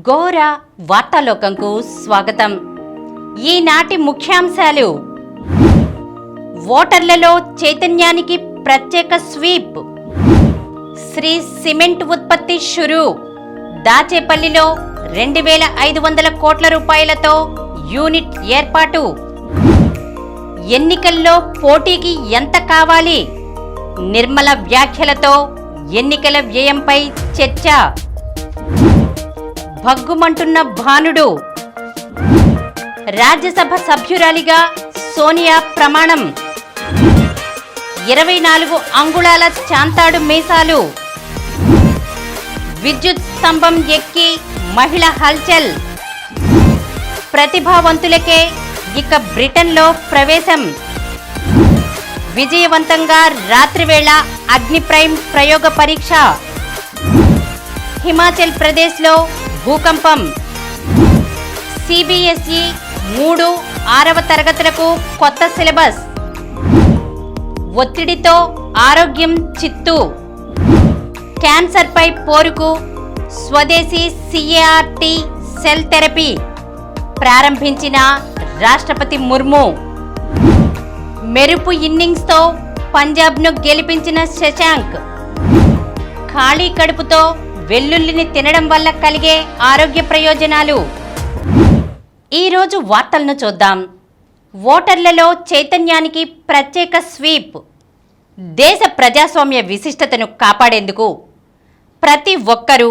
ఘోర వార్తాలోకంకు స్వాగతం. ఈనాటి ముఖ్యాంశాలు: ఓటర్లలో చైతన్యానికి ప్రత్యేక స్వీప్, శ్రీ సిమెంట్ ఉత్పత్తి షురూ, దాచేపల్లిలో 2500 కోట్ల రూపాయలతో యూనిట్ ఏర్పాటు, ఎన్నికల్లో పోటీకి ఎంత కావాలి, నిర్మల వ్యాఖ్యలతో ఎన్నికల వ్యయంపై చర్చ, భగ్గుమంటున్న భానుడు, రాజ్యసభ సభ్యురాలిగా సోనియా ప్రమాణం, 24 అంగుళాల చాంతాడు మీసాలు, విద్యుత్ స్తంభం ఎక్కి మహిళ హల్చల్, ప్రతిభావంతులకే ఇక బ్రిటన్లో ప్రవేశం, విజయవంతంగా రాత్రివేళ అగ్నిప్రైమ్ ప్రయోగ పరీక్ష, హిమాచల్ ప్రదేశ్లో భూకంపం, సిబిఎస్ఈ 3, 6వ తరగతులకు కొత్త సిలబస్, ఒత్తిడితో ఆరోగ్యం చిత్తు, క్యాన్సర్పై పోరుకు స్వదేశీ సిఆర్టీ సెల్ థెరపీ ప్రారంభించిన రాష్ట్రపతి ముర్ము, మెరుపు ఇన్నింగ్స్తో పంజాబ్ను గెలిపించిన శశాంక్, ఖాళీ కడుపుతో వెల్లుల్లిని తినడం వల్ల కలిగే ఆరోగ్య ప్రయోజనాలు. ఈరోజు వార్తలను చూద్దాం. ఓటర్లలో చైతన్యానికి ప్రత్యేక స్వీప్. దేశ ప్రజాస్వామ్య విశిష్టతను కాపాడేందుకు ప్రతి ఒక్కరూ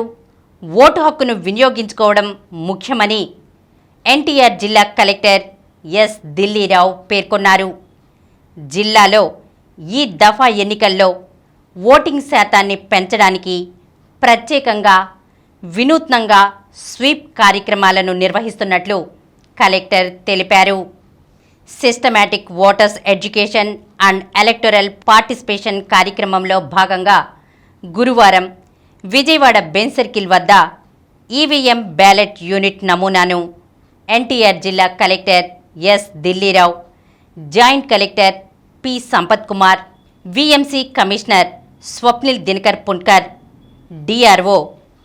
ఓటు హక్కును వినియోగించుకోవడం ముఖ్యమని ఎన్టీఆర్ జిల్లా కలెక్టర్ ఎస్ దిల్లీరావు పేర్కొన్నారు. జిల్లాలో ఈ దఫా ఎన్నికల్లో ఓటింగ్ శాతాన్ని పెంచడానికి ప్రత్యేకంగా వినూత్నంగా స్వీప్ కార్యక్రమాలను నిర్వహిస్తున్నట్లు కలెక్టర్ తెలిపారు. Systematic voters education and electoral participation కార్యక్రమంలో భాగంగా గురువారం విజయవాడ బెంచ్ సర్కిల్ వద్ద ఈవీఎం బ్యాలెట్ యూనిట్ నమూనాను ఎన్టీఆర్ జిల్లా collector S Dilli Rao, joint collector P Sampath Kumar, VMC commissioner Swapnil Dinakar Punkar, DRO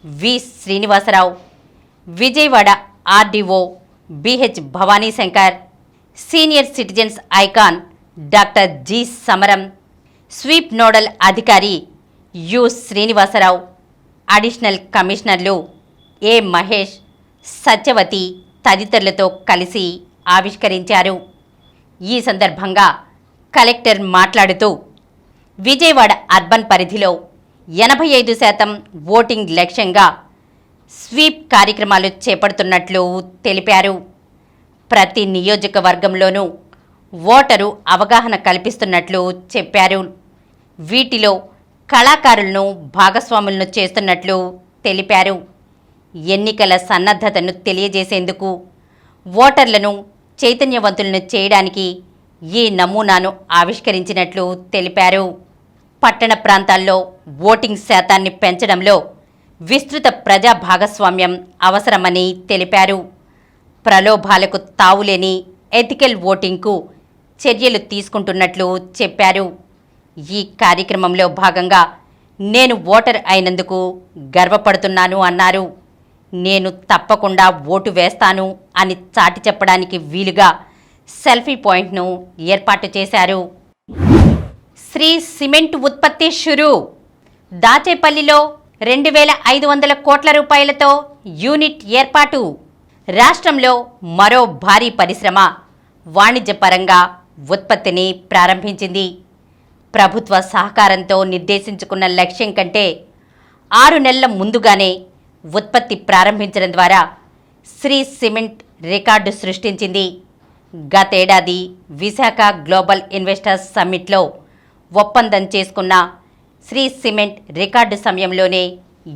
V Srinivasa Rao, Vijayawada RDO BH Bhavani Shankar, senior citizens icon doctor G Samaram, sweep nodal అధికారి యు శ్రీనివాసరావు, అడిషనల్ కమిషనర్లు A Mahesh, Satyavathi తదితరులతో కలిసి ఆవిష్కరించారు. ఈ సందర్భంగా కలెక్టర్ మాట్లాడుతూ విజయవాడ అర్బన్ పరిధిలో 85% ఓటింగ్ లక్ష్యంగా స్వీప్ కార్యక్రమాలు చేపడుతున్నట్లు తెలిపారు. ప్రతి నియోజకవర్గంలోనూ ఓటరు అవగాహన కల్పిస్తున్నట్లు చెప్పారు. వీటిలో కళాకారులను భాగస్వాములను చేస్తున్నట్లు తెలిపారు. ఎన్నికల సన్నద్ధతను తెలియజేసేందుకు ఓటర్లను చైతన్యవంతులను చేయడానికి ఈ నమూనాను ఆవిష్కరించినట్లు తెలిపారు. పట్టణ ప్రాంతాల్లో ఓటింగ్ శాతాన్ని పెంచడంలో విస్తృత ప్రజా భాగస్వామ్యం అవసరమని తెలిపారు. ప్రలోభాలకు తావులేని ఎథికల్ ఓటింగ్కు చర్యలు తీసుకుంటున్నట్లు చెప్పారు. ఈ కార్యక్రమంలో భాగంగా నేను ఓటర్ అయినందుకు గర్వపడుతున్నాను అన్నారు. నేను తప్పకుండా ఓటు వేస్తాను అని చాటి చెప్పడానికి వీలుగా సెల్ఫీ పాయింట్ను ఏర్పాటు చేశారు. శ్రీ సిమెంట్ ఉత్పత్తి షురూ, దాచేపల్లిలో 2500 కోట్ల రూపాయలతో యూనిట్ ఏర్పాటు. రాష్ట్రంలో మరో భారీ పరిశ్రమ వాణిజ్యపరంగా ఉత్పత్తిని ప్రారంభించింది. ప్రభుత్వ సహకారంతో నిర్దేశించుకున్న లక్ష్యం కంటే 6 నెలల ముందుగానే ఉత్పత్తి ప్రారంభించడం ద్వారా శ్రీ సిమెంట్ రికార్డు సృష్టించింది. గతేడాది విశాఖ గ్లోబల్ ఇన్వెస్టర్స్ సమ్మిట్లో ఒప్పందం చేసుకున్న శ్రీ సిమెంట్ రికార్డు సమయంలోనే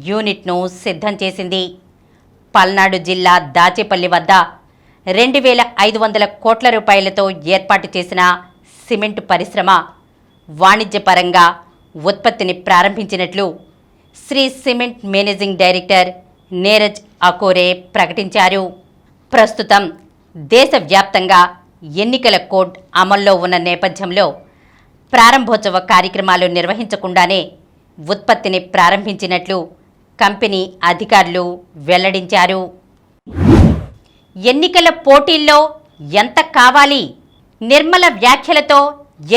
యూనిట్ను సిద్ధం చేసింది. పల్నాడు జిల్లా దాచేపల్లి వద్ద 2500 కోట్ల రూపాయలతో ఏర్పాటు చేసిన సిమెంట్ పరిశ్రమ వాణిజ్యపరంగా ఉత్పత్తిని ప్రారంభించినట్లు Shree cement managing director Neeraj Akhoury ప్రకటించారు. ప్రస్తుతం దేశవ్యాప్తంగా ఎన్నికల కోడ్ అమల్లో ఉన్న నేపథ్యంలో ప్రారంభోత్సవ కార్యక్రమాలు నిర్వహించకుండానే ఉత్పత్తిని ప్రారంభించినట్లు కంపెనీ అధికారులు వెల్లడించారు. ఎన్నికల పోటీల్లో ఎంత కావాలి? నిర్మల వ్యాఖ్యలతో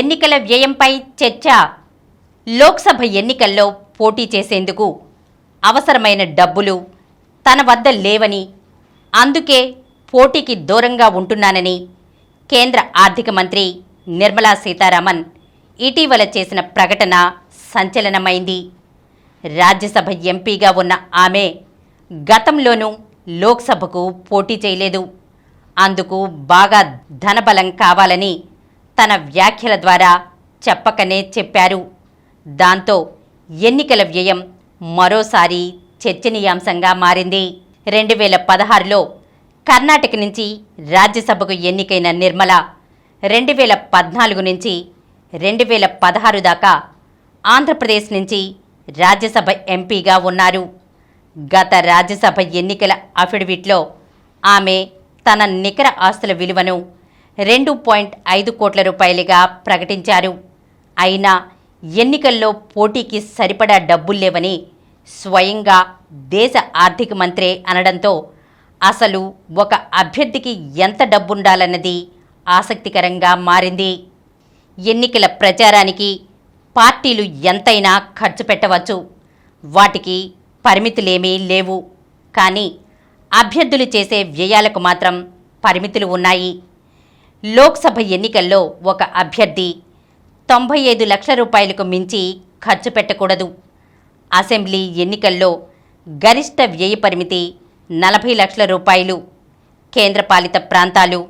ఎన్నికల వ్యయంపై చర్చ. లోక్సభ ఎన్నికల్లో పోటీ చేసేందుకు అవసరమైన డబ్బులు తన వద్ద లేవని, అందుకే పోటీకి దూరంగా ఉంటున్నానని కేంద్ర ఆర్థిక మంత్రి నిర్మలా సీతారామన్ ఇటీవల చేసిన ప్రకటన సంచలనమైంది. రాజ్యసభ ఎంపీగా ఉన్న ఆమె గతంలోనూ లోక్సభకు పోటీ చేయలేదు. అందుకు బాగా ధనబలం కావాలని తన వ్యాఖ్యల ద్వారా చెప్పకనే చెప్పారు. దాంతో ఎన్నికల వ్యయం మరోసారి చర్చనీయాంశంగా మారింది. 2016లో కర్ణాటక నుంచి రాజ్యసభకు ఎన్నికైన నిర్మల 2014 నుంచి 2016 దాకా ఆంధ్రప్రదేశ్ నుంచి రాజ్యసభ ఎంపీగా ఉన్నారు. గత రాజ్యసభ ఎన్నికల అఫిడవిట్లో ఆమె తన నికర ఆస్తుల విలువను 2.5 కోట్ల రూపాయలుగా ప్రకటించారు. అయినా ఎన్నికల్లో పోటీకి సరిపడా డబ్బుల్లేవని స్వయంగా దేశ ఆర్థిక మంత్రే అనడంతో అసలు ఒక అభ్యర్థికి ఎంత డబ్బుండాలన్నది ఆసక్తికరంగా మారింది. ఎన్నికల ప్రచారానికి పార్టీలు ఎంతైనా ఖర్చు పెట్టవచ్చు, వాటికి పరిమితులేమీ లేవు. కానీ అభ్యర్థులు చేసే వ్యయాలకు మాత్రం పరిమితులు ఉన్నాయి. లోక్సభ ఎన్నికల్లో ఒక అభ్యర్థి 95 లక్షల రూపాయలకు మించి ఖర్చు పెట్టకూడదు. అసెంబ్లీ ఎన్నికల్లో గరిష్ట వ్యయ పరిమితి 40 లక్షల రూపాయలు. కేంద్రపాలిత ప్రాంతాలు,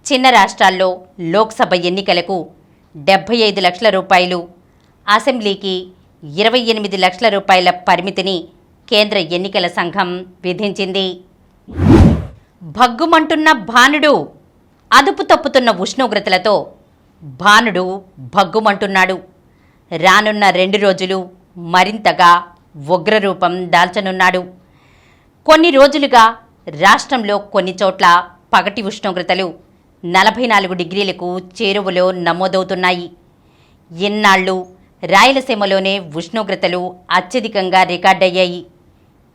చిన్న రాష్ట్రాల్లో లోక్సభ ఎన్నికలకు 75 లక్షల రూపాయలు, అసెంబ్లీకి 28 లక్షల రూపాయల పరిమితిని కేంద్ర ఎన్నికల సంఘం విధించింది. భగ్గుమంటున్న భానుడు. అదుపు తప్పుతున్న ఉష్ణోగ్రతలతో భానుడు భగ్గుమంటున్నాడు. రానున్న 2 రోజులు మరింతగా ఉగ్రరూపం దాల్చనున్నాడు. కొన్ని రోజులుగా రాష్ట్రంలో కొన్ని చోట్ల పగటి ఉష్ణోగ్రతలు 44 డిగ్రీలకు చేరువలో నమోదవుతున్నాయి. ఇన్నాళ్లు రాయలసీమలోనే ఉష్ణోగ్రతలు అత్యధికంగా రికార్డయ్యాయి.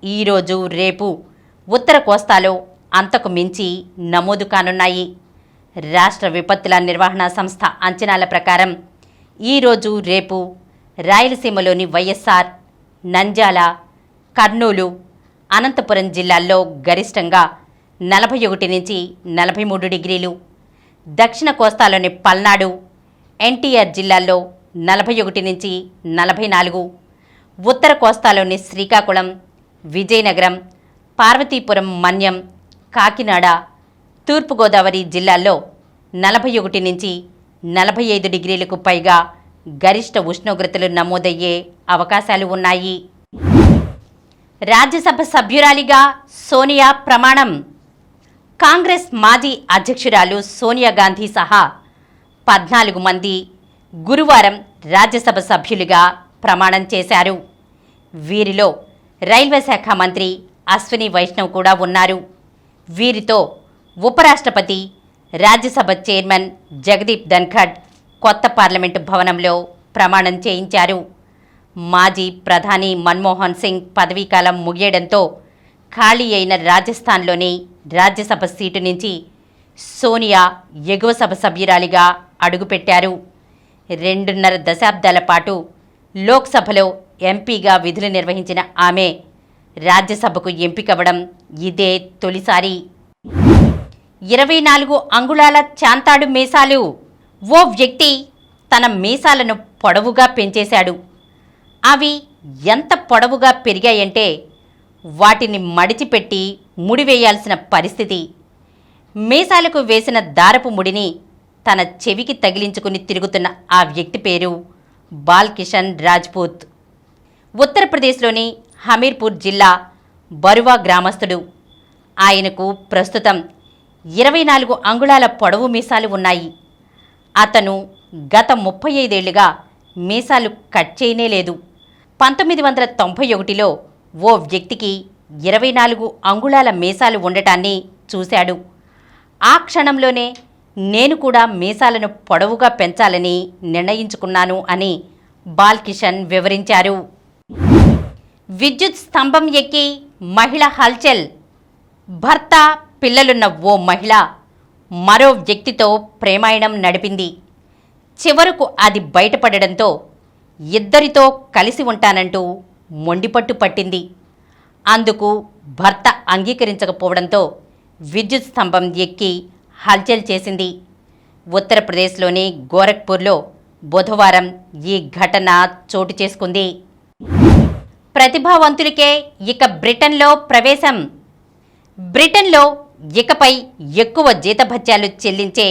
ఈరోజు రేపు ఉత్తర కోస్తాలో అంతకు మించి నమోదు కానున్నాయి. రాష్ట్ర విపత్తుల నిర్వహణ సంస్థ అంచనాల ప్రకారం ఈరోజు రేపు రాయలసీమలోని వైఎస్ఆర్, నంద్యాల, కర్నూలు, అనంతపురం జిల్లాల్లో గరిష్టంగా 41 నుంచి 43 డిగ్రీలు, దక్షిణ కోస్తాలోని పల్నాడు, ఎన్టీఆర్ జిల్లాల్లో 41 నుంచి 44, ఉత్తర కోస్తాలోని శ్రీకాకుళం, విజయనగరం, పార్వతీపురం, మన్యం, కాకినాడ, తూర్పుగోదావరి జిల్లాల్లో 41 నుంచి 45 డిగ్రీలకు పైగా గరిష్ట ఉష్ణోగ్రతలు నమోదయ్యే అవకాశాలు ఉన్నాయి. రాజ్యసభ సభ్యురాలిగా సోనియా ప్రమాణం. కాంగ్రెస్ మాజీ అధ్యక్షురాలు సోనియా గాంధీ సహా 14 మంది గురువారం రాజ్యసభ సభ్యులుగా ప్రమాణం చేశారు. వీరిలో రైల్వే శాఖ మంత్రి అశ్విని వైష్ణవ్ కూడా ఉన్నారు. వీరితో ఉపరాష్ట్రపతి, రాజ్యసభ చైర్మన్ జగదీప్ ధన్ఖడ్ కొత్త పార్లమెంటు భవనంలో ప్రమాణం చేయించారు. మాజీ ప్రధాని మన్మోహన్ సింగ్ పదవీకాలం ముగియడంతో ఖాళీ అయిన రాజస్థాన్లోని రాజ్యసభ సీటు నుంచి సోనియా ఎగువ సభ సభ్యురాలిగా అడుగుపెట్టారు. 2.5 దశాబ్దాల పాటు లోక్సభలో ఎంపీగా విధులు నిర్వహించిన ఆమె రాజ్యసభకు ఎంపికవ్వడం ఇదే తొలిసారి. 24 అంగుళాల చాంతాడు మీసాలు. ఓ వ్యక్తి తన మీసాలను పొడవుగా పెంచేశాడు. అవి ఎంత పొడవుగా పెరిగాయంటే వాటిని మడిచిపెట్టి ముడివేయాల్సిన పరిస్థితి. మీసాలకు వేసిన దారపు ముడిని తన చెవికి తగిలించుకుని తిరుగుతున్న ఆ వ్యక్తి పేరు బాల్కిషన్ రాజ్పూత్. ఉత్తరప్రదేశ్లోని హమీర్పూర్ జిల్లా బరువా గ్రామస్తుడు. ఆయనకు ప్రస్తుతం 24 అంగుళాల పొడవు మీసాలు ఉన్నాయి. అతను గత 35 ఏళ్లుగా మీసాలు కట్ చేయనే లేదు. 1991లో ఓ వ్యక్తికి 24 అంగుళాల మీసాలు ఉండటాన్ని చూశాడు. ఆ క్షణంలోనే నేను కూడా మీసాలను పొడవుగా పెంచాలని నిర్ణయించుకున్నాను అని బాల్కిషన్ వివరించారు. విద్యుత్ స్తంభం ఎక్కి మహిళ హల్చల్. భర్త, పిల్లలున్న ఓ మహిళ మరో వ్యక్తితో ప్రేమాయణం నడిపింది. చివరకు అది బయటపడడంతో ఇద్దరితో కలిసి ఉంటానంటూ మొండిపట్టు పట్టింది. అందుకు భర్త అంగీకరించకపోవడంతో విద్యుత్ స్తంభం ఎక్కి హల్చల్ చేసింది. ఉత్తరప్రదేశ్లోని గోరఖ్పూర్లో బుధవారం ఈ ఘటన చోటు చేసుకుంది. ప్రతిభావంతులకే ఇక బ్రిటన్లో ప్రవేశం. బ్రిటన్లో ఇకపై ఎక్కువ జీతభత్యాలు చెల్లించే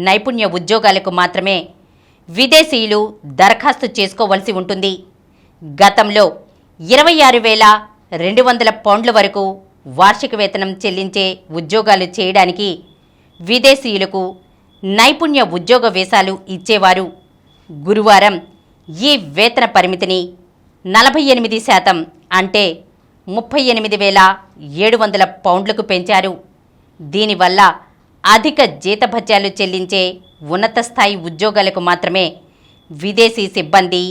నైపుణ్య ఉద్యోగాలకు మాత్రమే విదేశీయులు దరఖాస్తు చేసుకోవలసి ఉంటుంది. గతంలో 26,200 పౌండ్ల వరకు వార్షిక వేతనం చెల్లించే ఉద్యోగాలు చేయడానికి విదేశీయులకు నైపుణ్య ఉద్యోగ వీసాలు ఇచ్చేవారు. గురువారం ఈ వేతన పరిమితిని 48% అంటే 38,700 పౌండ్లకు పెంచారు. దీనివల్ల అధిక జీతభత్యాలు చెల్లించే ఉన్నత స్థాయి ఉద్యోగాలకు మాత్రమే విదేశీ సిబ్బంది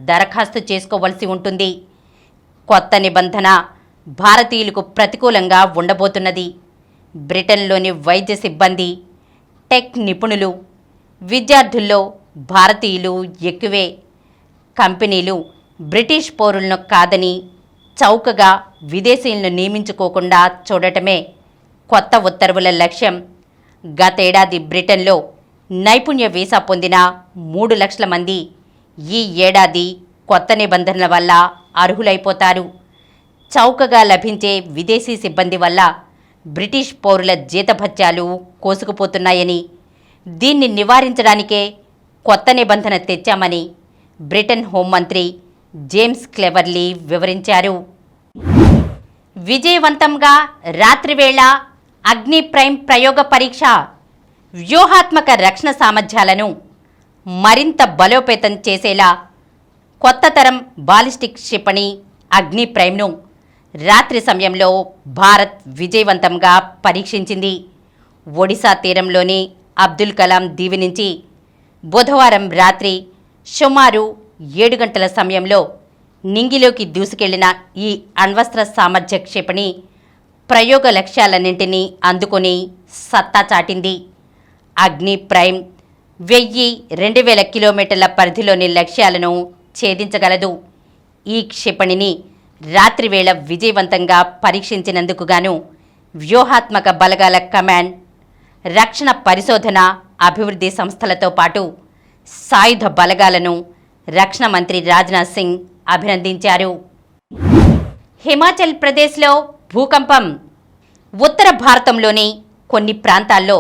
దరఖాస్తు చేసుకోవలసి ఉంటుంది. కొత్త నిబంధన భారతీయులకు ప్రతికూలంగా ఉండబోతున్నది. బ్రిటన్లోని వైద్య సిబ్బంది, టెక్ నిపుణులు, విద్యార్థుల్లో భారతీయులు ఎక్కువే. కంపెనీలు బ్రిటిష్ పౌరులను కాదని చౌకగా విదేశీయులను నియమించుకోకుండా చూడటమే కొత్త ఉత్తర్వుల లక్ష్యం. గతేడాది బ్రిటన్లో నైపుణ్య వీసా పొందిన 3 లక్షల మంది ఈ ఏడాది కొత్త నిబంధనల వల్ల అర్హులైపోతారు. చౌకగా లభించే విదేశీ సిబ్బంది వల్ల బ్రిటిష్ పౌరుల జీతభత్యాలు కోసుకుపోతున్నాయని, దీన్ని నివారించడానికే కొత్త నిబంధన తెచ్చామని బ్రిటన్ హోంమంత్రి జేమ్స్ క్లెవర్లీ వివరించారు. విజయవంతంగా రాత్రివేళ అగ్ని ప్రైమ్ ప్రయోగ పరీక్ష వ్యూహాత్మక రక్షణ సామర్థ్యాలను మరింత బలోపేతం చేసేలా కొత్త తరం బాలిస్టిక్ క్షిపణి అగ్ని ప్రైమ్ను రాత్రి సమయంలో భారత్ విజయవంతంగా పరీక్షించింది. ఒడిశా తీరంలోని అబ్దుల్ కలాం దీవి నుంచి బుధవారం రాత్రి సుమారు 7 గంటల సమయంలో నింగిలోకి దూసుకెళ్లిన ఈ అణ్వస్త్ర సామర్థ్య క్షిపణి ప్రయోగ లక్ష్యాలన్నింటినీ అందుకొని సత్తా చాటింది. అగ్ని ప్రైమ్ 1000-2000 కిలోమీటర్ల పరిధిలోని లక్ష్యాలను ఛేదించగలదు. ఈ క్షిపణిని రాత్రివేళ విజయవంతంగా పరీక్షించినందుకు గాను వ్యూహాత్మక బలగాల కమాండ్, రక్షణ పరిశోధన అభివృద్ధి సంస్థలతో పాటు సాయుధ బలగాలను రక్షణ మంత్రి రాజ్నాథ్ సింగ్ అభినందించారు. హిమాచల్ ప్రదేశ్లో భూకంపం. ఉత్తర భారతంలోని కొన్ని ప్రాంతాల్లో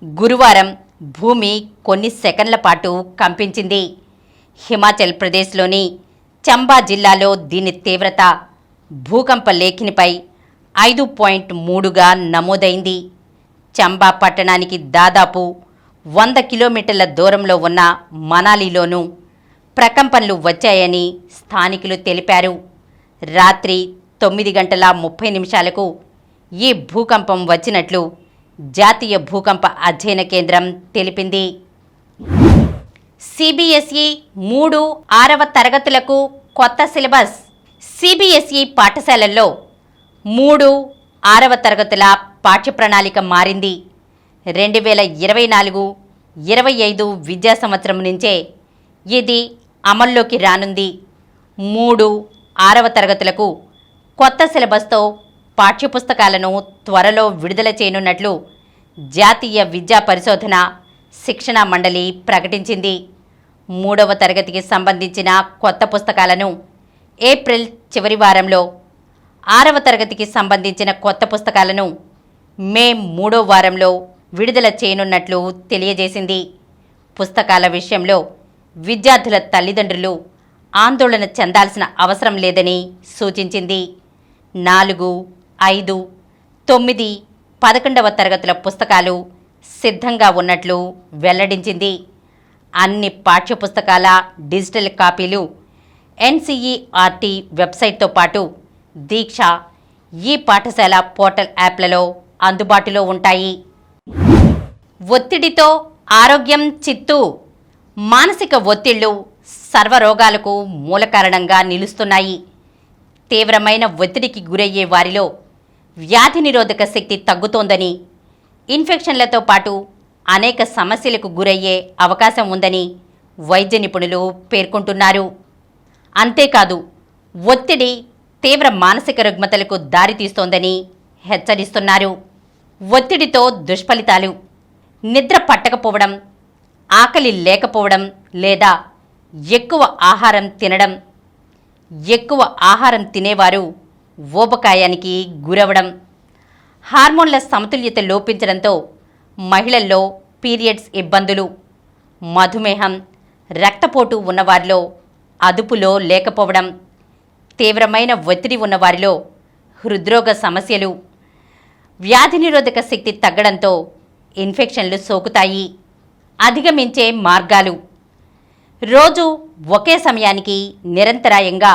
గురువారం భూమి కొన్ని సెకన్ల పాటు కంపించింది. హిమాచల్ ప్రదేశ్లోని చంబా జిల్లాలో దీని తీవ్రత భూకంప లేఖినిపై 5.3గా నమోదైంది. చంబా పట్టణానికి దాదాపు 100 కిలోమీటర్ల దూరంలో ఉన్న మనాలిలోనూ ప్రకంపనలు వచ్చాయని స్థానికులు తెలిపారు. రాత్రి 9:30 ఈ భూకంపం వచ్చినట్లు జాతీయ భూకంప అధ్యయన కేంద్రం తెలిపింది. సిబిఎస్ఈ 3-6వ తరగతులకు కొత్త సిలబస్. సిబిఎస్ఈ పాఠశాలల్లో 3-6వ తరగతుల పాఠ్యప్రణాళిక మారింది. 2024-25 విద్యా సంవత్సరం నుంచే ఇది అమల్లోకి రానుంది. 3-6వ తరగతులకు కొత్త సిలబస్తో పాఠ్యపుస్తకాలను త్వరలో విడుదల చేయనున్నట్లు జాతీయ విద్యా పరిశోధన శిక్షణ మండలి ప్రకటించింది. 3వ తరగతికి సంబంధించిన కొత్త పుస్తకాలను ఏప్రిల్ చివరి వారంలో, 6వ తరగతికి సంబంధించిన కొత్త పుస్తకాలను మే 3వ వారంలో విడుదల చేయనున్నట్లు తెలియజేసింది. పుస్తకాల విషయంలో విద్యార్థుల తల్లిదండ్రులు ఆందోళన చెందాల్సిన అవసరం లేదని సూచించింది. 4, 5, 9, 11వ తరగతుల పుస్తకాలు సిద్ధంగా ఉన్నట్లు వెల్లడించింది. అన్ని పాఠ్యపుస్తకాల డిజిటల్ కాపీలు ఎన్సీఈఆర్టీ వెబ్సైట్తో పాటు దీక్ష ఈ పాఠశాల పోర్టల్ యాప్లలో అందుబాటులో ఉంటాయి. ఒత్తిడితో ఆరోగ్యం చిత్తు. మానసిక ఒత్తిళ్లు సర్వరోగాలకు మూల కారణంగా నిలుస్తున్నాయి. తీవ్రమైన ఒత్తిడికి గురయ్యే వారిలో వ్యాధి నిరోధక శక్తి తగ్గుతోందని, ఇన్ఫెక్షన్లతో పాటు అనేక సమస్యలకు గురయ్యే అవకాశం ఉందని వైద్య నిపుణులు పేర్కొంటున్నారు. అంతేకాదు ఒత్తిడి తీవ్ర మానసిక రుగ్మతలకు దారితీస్తోందని హెచ్చరిస్తున్నారు. ఒత్తిడితో దుష్ఫలితాలు: నిద్ర పట్టకపోవడం, ఆకలి లేకపోవడం లేదా ఎక్కువ ఆహారం తినడం. ఎక్కువ ఆహారం తినేవారు ఊబకాయానికి గురవడం. హార్మోన్ల సమతుల్యత లోపించడంతో మహిళల్లో పీరియడ్స్ ఇబ్బందులు. మధుమేహం, రక్తపోటు ఉన్నవారిలో అదుపులో లేకపోవడం. తీవ్రమైన ఒత్తిడి ఉన్నవారిలో హృద్రోగ సమస్యలు. వ్యాధి నిరోధక శక్తి తగ్గడంతో ఇన్ఫెక్షన్లు సోకుతాయి. అధిగమించే మార్గాలు: రోజు ఒకే సమయానికి నిరంతరాయంగా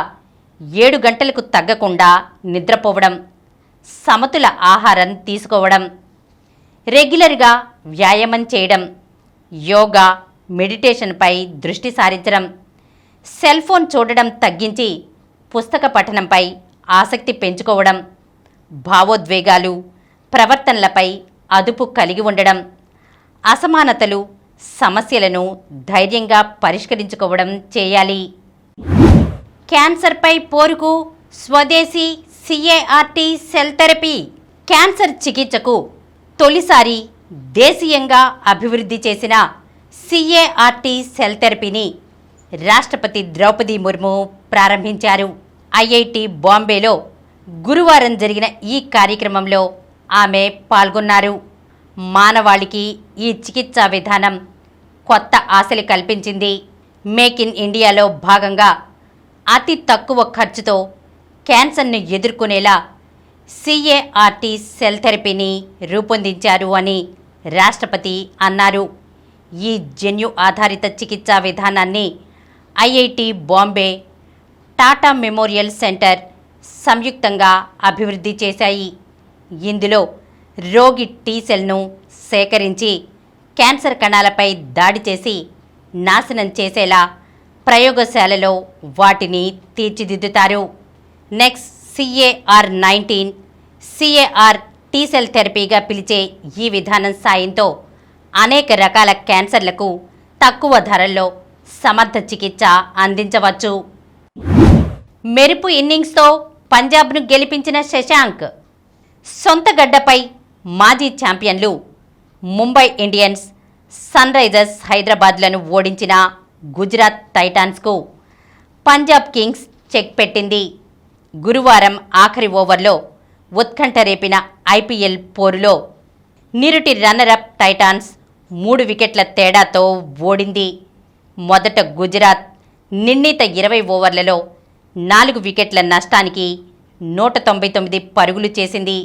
7 గంటలకు తగ్గకుండా నిద్రపోవడం, సమతుల ఆహారం తీసుకోవడం, రెగ్యులర్గా వ్యాయామం చేయడం, యోగా, మెడిటేషన్పై దృష్టి సారించడం, సెల్ ఫోన్ చూడడం తగ్గించి పుస్తక పఠనంపై ఆసక్తి పెంచుకోవడం, భావోద్వేగాలు, ప్రవర్తనలపై అదుపు కలిగి ఉండడం, అసమానతలు, సమస్యలను ధైర్యంగా పరిష్కరించుకోవడం చేయాలి. క్యాన్సర్పై పోరుకు స్వదేశీ సిఏఆర్టీ సెల్ థెరపీ. క్యాన్సర్ చికిత్సకు తొలిసారి దేశీయంగా అభివృద్ధి చేసిన సిఏఆర్టీ సెల్ థెరపీని రాష్ట్రపతి ద్రౌపది ముర్ము ప్రారంభించారు. ఐఐటి బాంబేలో గురువారం జరిగిన ఈ కార్యక్రమంలో ఆమె పాల్గొన్నారు. మానవాళికి ఈ చికిత్సా విధానం కొత్త ఆశలు కల్పించింది. మేక్ ఇన్ ఇండియాలో భాగంగా అతి తక్కువ ఖర్చుతో క్యాన్సర్ను ఎదుర్కొనేలా సిఏఆర్టీ సెల్ థెరపీని రూపొందించారు అని రాష్ట్రపతి అన్నారు. ఈ జన్యు ఆధారిత చికిత్సా విధానాన్ని IIT Bombay, Tata memorial centre సంయుక్తంగా అభివృద్ధి చేశాయి. ఇందులో రోగి టీసెల్ను సేకరించి క్యాన్సర్ కణాలపై దాడి చేసి నాశనం చేసేలా ప్రయోగశాలలో వాటిని తీర్చిదిద్దుతారు. నెక్స్ట్ CAR-19 సిఏఆర్ టీసెల్ థెరపీగా పిలిచే ఈ విధానం సాయంతో అనేక రకాల క్యాన్సర్లకు తక్కువ ధరల్లో సమర్థ చికిత్స అందించవచ్చు. మెరుపు ఇన్నింగ్స్తో పంజాబ్ను గెలిపించిన శశాంక్. సొంత గడ్డపై మాజీ ఛాంపియన్లు ముంబై ఇండియన్స్ సన్ రైజర్స్ హైదరాబాద్లను ఓడించిన గుజరాత్ టైటాన్స్కు పంజాబ్ కింగ్స్ చెక్ పెట్టింది. గురువారం ఆఖరి ఓవర్లో ఉత్కంఠ రేపిన ఐపీఎల్ పోరులో నిరుటి రన్నరప్ టైటాన్స్ 3 వికెట్ల తేడాతో ఓడింది. మొదట గుజరాత్ నిర్ణీత 20 ఓవర్లలో 4 వికెట్ల నష్టానికి 199 పరుగులు చేసింది.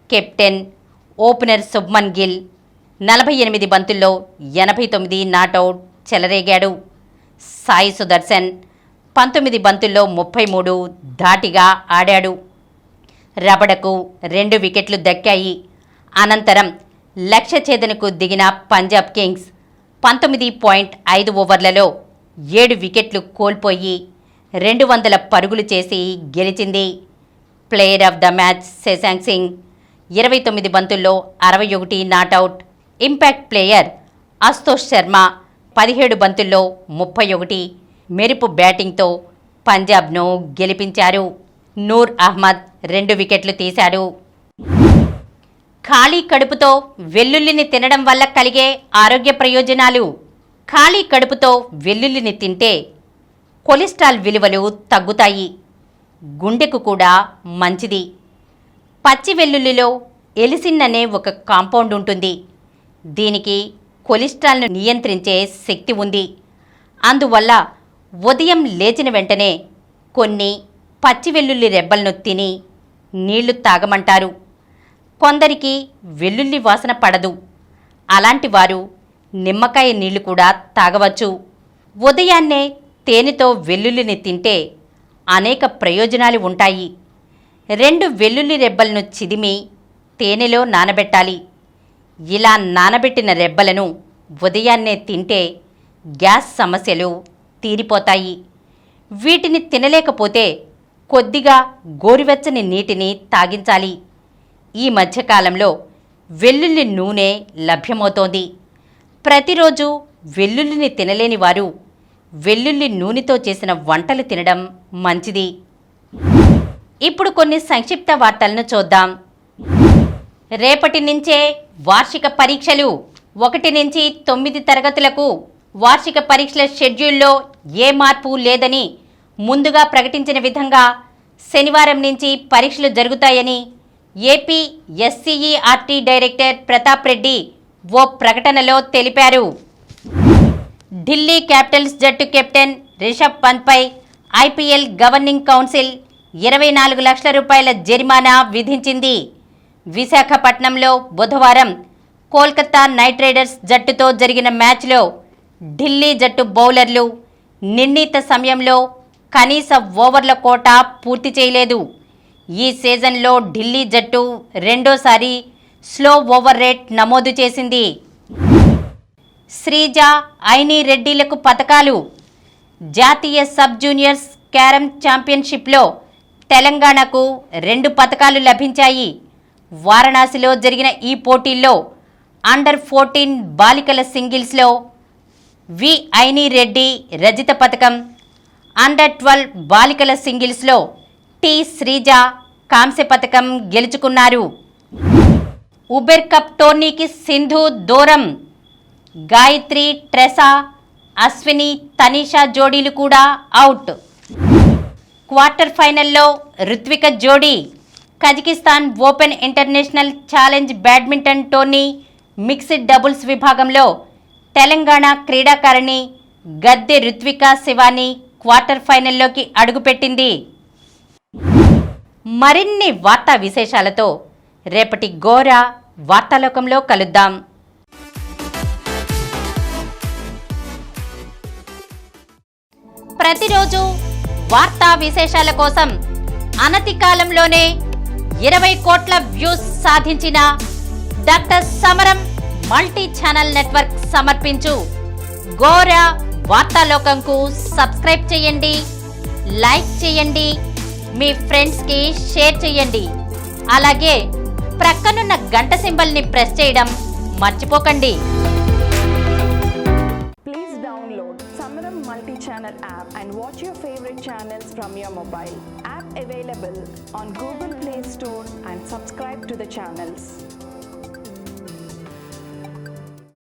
కెప్టెన్, ఓపెనర్ శుభ్మన్ గిల్ 48 బంతుల్లో 89 నాటౌట్ చెలరేగాడు. సాయి సుదర్శన్ 19 బంతుల్లో 33 ధాటిగా ఆడాడు. రబడకు 2 వికెట్లు దక్కాయి. అనంతరం లక్ష్య ఛేదనకు దిగిన పంజాబ్ కింగ్స్ 19.5 ఓవర్లలో 7 వికెట్లు కోల్పోయి 200 పరుగులు చేసి గెలిచింది. Player of the match Shashank Singh 29 బంతుల్లో 61 not out. Impact player Ashutosh Sharma 17 బంతుల్లో 31 మెరుపు బ్యాటింగ్తో పంజాబ్ను గెలిపించారు. నూర్ అహ్మద్ 2 వికెట్లు తీశాడు. ఖాళీ కడుపుతో వెల్లుల్లిని తినడం వల్ల కలిగే ఆరోగ్య ప్రయోజనాలు. ఖాళీ కడుపుతో వెల్లుల్లిని తింటే కొలెస్ట్రాల్ విలువలు తగ్గుతాయి. గుండెకు కూడా మంచిది. పచ్చి వెల్లుల్లిలో ఎలిసిన్ అనే ఒక కాంపౌండ్ ఉంటుంది. దీనికి కొలెస్ట్రాల్ను నియంత్రించే శక్తి ఉంది. అందువల్ల ఉదయం లేచిన వెంటనే కొన్ని పచ్చి వెల్లుల్లి రెబ్బలను తిని నీళ్లు తాగమంటారు. కొందరికి వెల్లుల్లి వాసన పడదు. అలాంటి వారు నిమ్మకాయ నీళ్లు కూడా తాగవచ్చు. ఉదయాన్నే తేనెతో వెల్లుల్లిని తింటే అనేక ప్రయోజనాలు ఉంటాయి. 2 వెల్లుల్లి రెబ్బలను చిదిమి తేనెలో నానబెట్టాలి. ఇలా నానబెట్టిన రెబ్బలను ఉదయాన్నే తింటే గ్యాస్ సమస్యలు తీరిపోతాయి. వీటిని తినలేకపోతే కొద్దిగా గోరువెచ్చని నీటిని తాగించాలి. ఈ మధ్యకాలంలో వెల్లుల్లి నూనె లభ్యమవుతోంది. ప్రతిరోజు వెల్లుల్లిని తినలేని వారు వెల్లుల్లి నూనెతో చేసిన వంటలు తినడం మంచిది. ఇప్పుడు కొన్ని సంక్షిప్త వార్తలను చూద్దాం. రేపటి నుంచే వార్షిక పరీక్షలు. 1 నుంచి 9 తరగతులకు వార్షిక పరీక్షల షెడ్యూల్లో ఏ మార్పు లేదని ముందుగా ప్రకటించిన విధంగా శనివారం నుంచి పరీక్షలు జరుగుతాయని AP SCERT director Pratap Reddy ఓ ప్రకటనలో తెలిపారు. ఢిల్లీ క్యాపిటల్స్ జట్టు కెప్టెన్ రిషబ్ పంత్పై ఐపీఎల్ గవర్నింగ్ కౌన్సిల్ 24 లక్షల రూపాయల జరిమానా విధించింది. విశాఖపట్నంలో బుధవారం కోల్కతా నైట్ రైడర్స్ జట్టుతో జరిగిన మ్యాచ్లో ఢిల్లీ జట్టు బౌలర్లు నిర్ణీత సమయంలో కనీస ఓవర్ల కోటా పూర్తి చేయలేదు. ఈ సీజన్లో ఢిల్లీ జట్టు రెండోసారి స్లో ఓవర్ రేట్ నమోదు చేసింది. శ్రీజ, ఐనీ రెడ్డిలకు పతకాలు. జాతీయ సబ్ జూనియర్స్ క్యారమ్ ఛాంపియన్షిప్లో తెలంగాణకు 2 పతకాలు లభించాయి. వారణాసిలో జరిగిన ఈ పోటీల్లో అండర్-14 బాలికల సింగిల్స్లో వి ఐనీ రెడ్డి రజిత పతకం, అండర్-12 బాలికల సింగిల్స్లో టి శ్రీజ కాంస్య పతకం గెలుచుకున్నారు. ఉబెర్ కప్ టోర్నీకి సింధు దూరం. గాయత్రి, ట్రెసా, అశ్విని, తనీషా జోడీలు కూడా అవుట్. క్వార్టర్ ఫైనల్లో రుత్విక జోడీ. Kazakhstan open international challenge badminton tourney mixed doubles విభాగంలో తెలంగాణ క్రీడాకారిణి గద్దె రుత్విక శివాని క్వార్టర్ ఫైనల్లోకి అడుగుపెట్టింది. మరిన్ని వార్తా విశేషాలతో రేపటి గోరా వార్తాలోకంలో కలుద్దాం. ప్రతిరోజు వార్తా విశేషాల కోసం అనతి కాలంలోనే 20 కోట్ల వ్యూస్ సాధించిన డాక్టర్ సమరం మల్టీ ఛానల్ నెట్వర్క్ సమర్పించు గోరా వార్తాలోకంకు సబ్స్క్రైబ్ చేయండి, లైక్ చేయండి, మీ ఫ్రెండ్స్కి షేర్ చేయండి. అలాగే ప్రక్కనున్న గంట సింబల్ని ప్రెస్ చేయడం మర్చిపోకండి. Please download Samaram multi-channel app and watch your favorite channels from your mobile. App available on Google Play Store and subscribe to the channels.